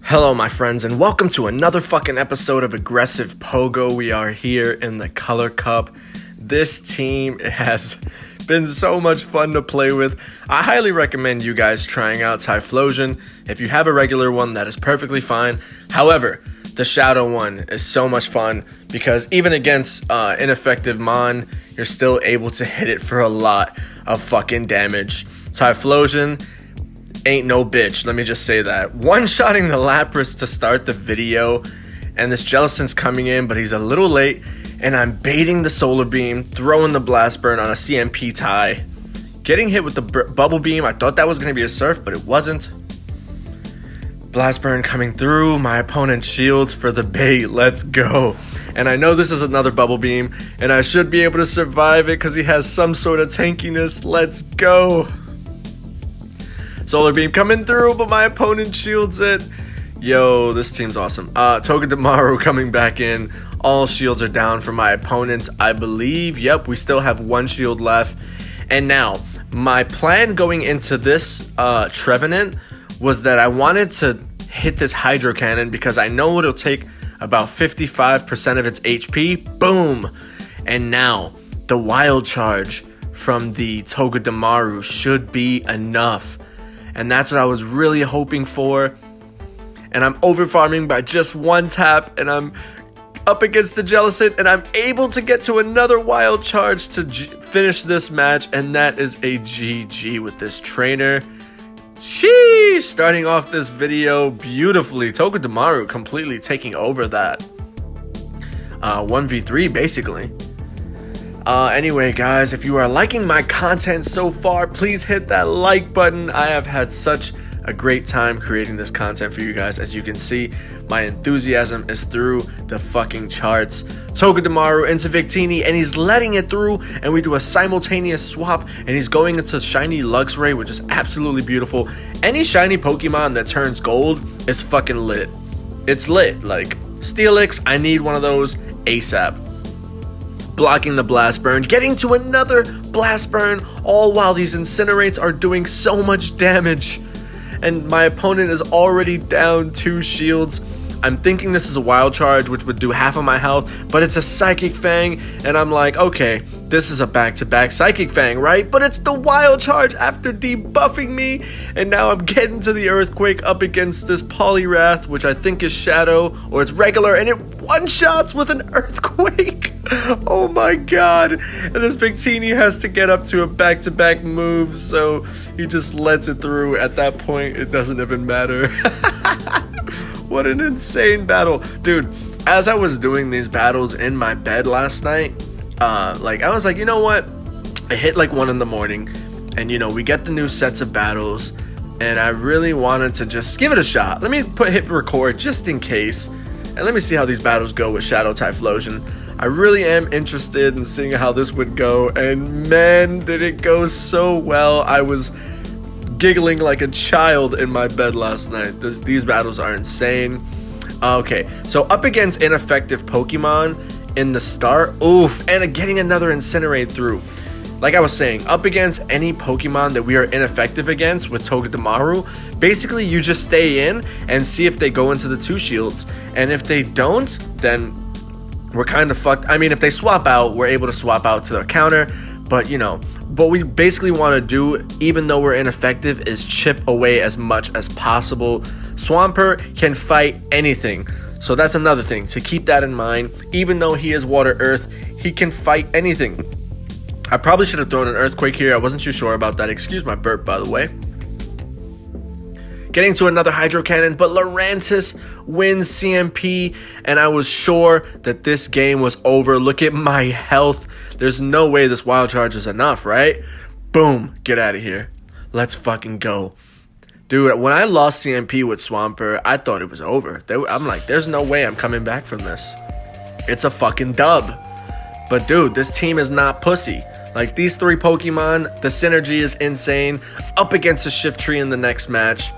Hello, my friends, and welcome to another fucking episode of Aggressive Pogo. We are here in the Color Cup. This team has been so much fun to play with. I highly recommend you guys trying out Typhlosion. If you have a regular one, that is perfectly fine. However, the Shadow one is so much fun because even against ineffective Mon, you're still able to hit it for a lot of fucking damage. Typhlosion ain't no bitch, let me just say that. One-shotting the Lapras to start the video, and this Jellicent's coming in, but he's a little late, and I'm baiting the Solar Beam, throwing the Blast Burn on a CMP tie. Getting hit with the Bubble Beam, I thought that was going to be a Surf, but it wasn't. Blast Burn coming through, my opponent shields for the bait, let's go. And I know this is another Bubble Beam, and I should be able to survive it because he has some sort of tankiness, let's go. Solar Beam coming through, but my opponent shields it. Yo, this team's awesome. Togedemaru coming back in. All shields are down for my opponents, I believe. Yep, we still have one shield left. And now, my plan going into this Trevenant was that I wanted to hit this Hydro Cannon because I know it'll take about 55% of its HP. Boom! And now, the Wild Charge from the Togedemaru should be enough. And that's what I was really hoping for. And I'm over farming by just one tap. And I'm up against the Jellicent. And I'm able to get to another Wild Charge to finish this match. And that is a GG with this trainer. Sheesh! Starting off this video beautifully. Togedemaru completely taking over that. 1v3 basically. Anyway, guys, if you are liking my content so far, please hit that like button. I have had such a great time creating this content for you guys. As you can see, my enthusiasm is through the fucking charts. Togedemaru into Victini, and he's letting it through, and we do a simultaneous swap, and he's going into Shiny Luxray, which is absolutely beautiful. Any shiny Pokemon that turns gold is fucking lit. It's lit. Like, Steelix, I need one of those ASAP. Blocking the Blast Burn, getting to another Blast Burn, all while these Incinerates are doing so much damage. And my opponent is already down 2 shields. I'm thinking this is a Wild Charge, which would do half of my health, but it's a Psychic Fang, and I'm like, okay, this is a back-to-back Psychic Fang, right? But it's the Wild Charge after debuffing me, and now I'm getting to the Earthquake up against this Poliwrath, which I think is Shadow, or it's regular, and it one-shots with an Earthquake. Oh my god. And this Victini has to get up to a back-to-back move, so he just lets it through. At that point, it doesn't even matter. What an insane battle. Dude, as I was doing these battles in my bed last night, I was like, you know what? I hit like 1 in the morning, and we get the new sets of battles, and I really wanted to just give it a shot. Let me hit record just in case, and let me see how these battles go with Shadow Typhlosion. I really am interested in seeing how this would go, and man, did it go so well. I was giggling like a child in my bed last night. These battles are insane. Okay, so up against ineffective Pokemon in the start, oof, and getting another Incinerate through. Like I was saying, up against any Pokemon that we are ineffective against with Togedemaru, basically you just stay in and see if they go into the 2 shields. And if they don't, then we're kind of fucked. I mean, if they swap out, we're able to swap out to their counter, but what we basically want to do, even though we're ineffective, is chip away as much as possible. Swampert can fight anything, so that's another thing to keep that in mind. Even though he is Water Earth, he can fight anything. I probably should have thrown an Earthquake here. I wasn't too sure about that. Excuse my burp, by the way. Getting to another Hydro Cannon, but Lurantis wins CMP, and I was sure that this game was over. Look at my health. There's no way this Wild Charge is enough, right? Boom, get out of here. Let's fucking go. Dude, when I lost CMP with Swampert, I thought it was over. I'm like, there's no way I'm coming back from this. It's a fucking dub. But dude, this team is not pussy. Like, these 3 Pokemon, the synergy is insane. Up against a Shiftry in the next match.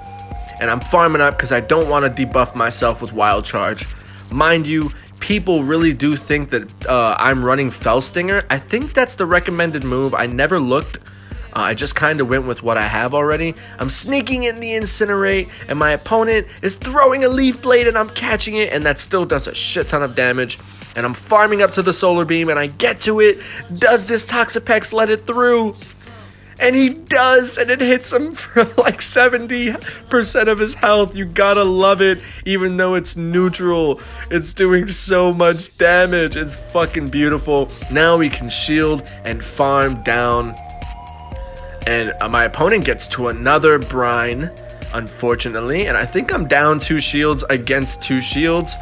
And I'm farming up because I don't want to debuff myself with Wild Charge. Mind you, people really do think that I'm running Fell Stinger. I think that's the recommended move. I never looked I just kind of went with what I have already. I'm sneaking in the Incinerate, and my opponent is throwing a Leaf Blade, and I'm catching it, and that still does a shit ton of damage. And I'm farming up to the Solar Beam, and I get to it. Does this Toxapex let it through? And he does, and it hits him for like 70% of his health. You gotta love it, even though it's neutral. It's doing so much damage. It's fucking beautiful. Now we can shield and farm down. And my opponent gets to another Brine, unfortunately. And I think I'm down 2 shields against 2 shields.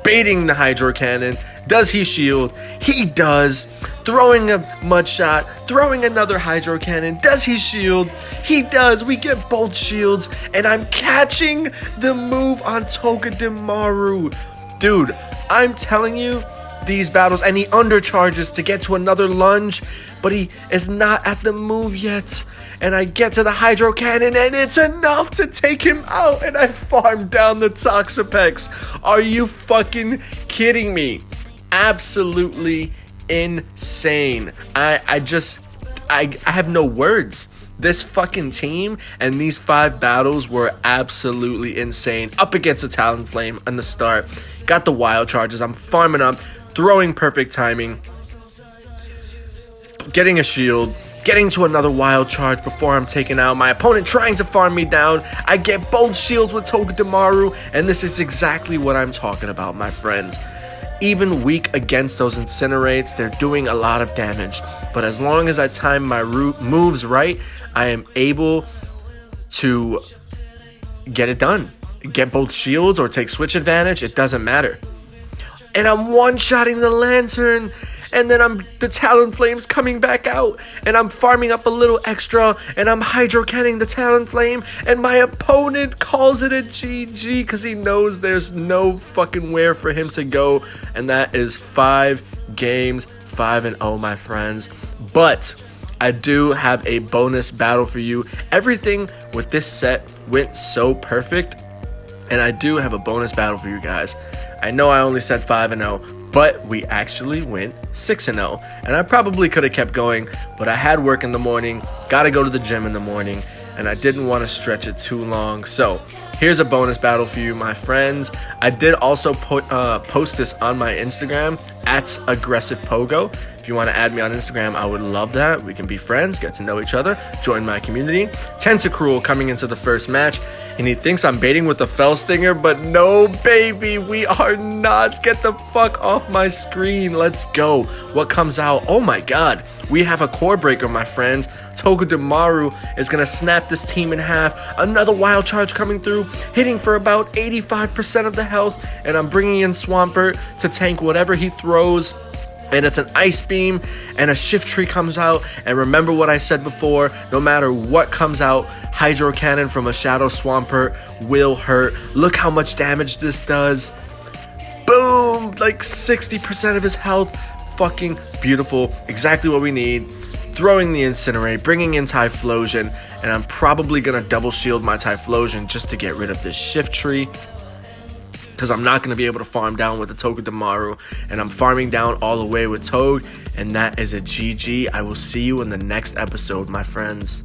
Baiting the Hydro Cannon. Does he shield? He does. Throwing a Mud Shot. Throwing another Hydro Cannon. Does he shield? He does. We get both shields. And I'm catching the move on Togedemaru. Dude, I'm telling you, these battles, and he undercharges to get to another lunge, but he is not at the move yet. And I get to the Hydro Cannon, and it's enough to take him out, and I farm down the Toxapex. Are you fucking kidding me? Absolutely insane. I have no words. This fucking team and these 5 battles were absolutely insane. Up against the Talonflame in the start. Got the wild charges. I'm farming up, throwing perfect timing, getting a shield, getting to another wild charge before I'm taken out. My opponent trying to farm me down. I get both shields with Togedemaru, and this is exactly what I'm talking about, my friends. Even weak against those Incinerates, they're doing a lot of damage. But as long as I time my moves right, I am able to get it done. Get both shields or take switch advantage, it doesn't matter. And I'm one-shotting the Lantern, and then the Talonflame's coming back out, and I'm farming up a little extra, and I'm Hydro Canning the Talonflame, and my opponent calls it a GG because he knows there's no fucking where for him to go, and that is 5 games, 5-0, my friends. But I do have a bonus battle for you. Everything with this set went so perfect, and I do have a bonus battle for you guys. I know I only said 5-0, but we actually went 6-0. And I probably could have kept going, but I had work in the morning, gotta go to the gym in the morning, and I didn't want to stretch it too long. So here's a bonus battle for you, my friends. I did also post this on my Instagram, @AggressivePogo. If you want to add me on Instagram, I would love that. We can be friends, get to know each other, join my community. Tentacruel coming into the first match, and he thinks I'm baiting with the Fell Stinger, but no, baby, we are not. Get the fuck off my screen. Let's go. What comes out? Oh my god, we have a Core Breaker, my friends. Togedemaru is going to snap this team in half. Another Wild Charge coming through, hitting for about 85% of the health, and I'm bringing in Swampert to tank whatever he throws. And it's an Ice Beam, and a Shiftry comes out. And remember what I said before, no matter what comes out, Hydro Cannon from a Shadow Swampert will hurt. Look how much damage this does. Boom! Like 60% of his health. Fucking beautiful. Exactly what we need. Throwing the Incinerate, bringing in Typhlosion, and I'm probably going to double shield my Typhlosion just to get rid of this Shiftry, because I'm not going to be able to farm down with the Togedemaru, and I'm farming down all the way with Tog, and that is a GG. I will see you in the next episode, my friends.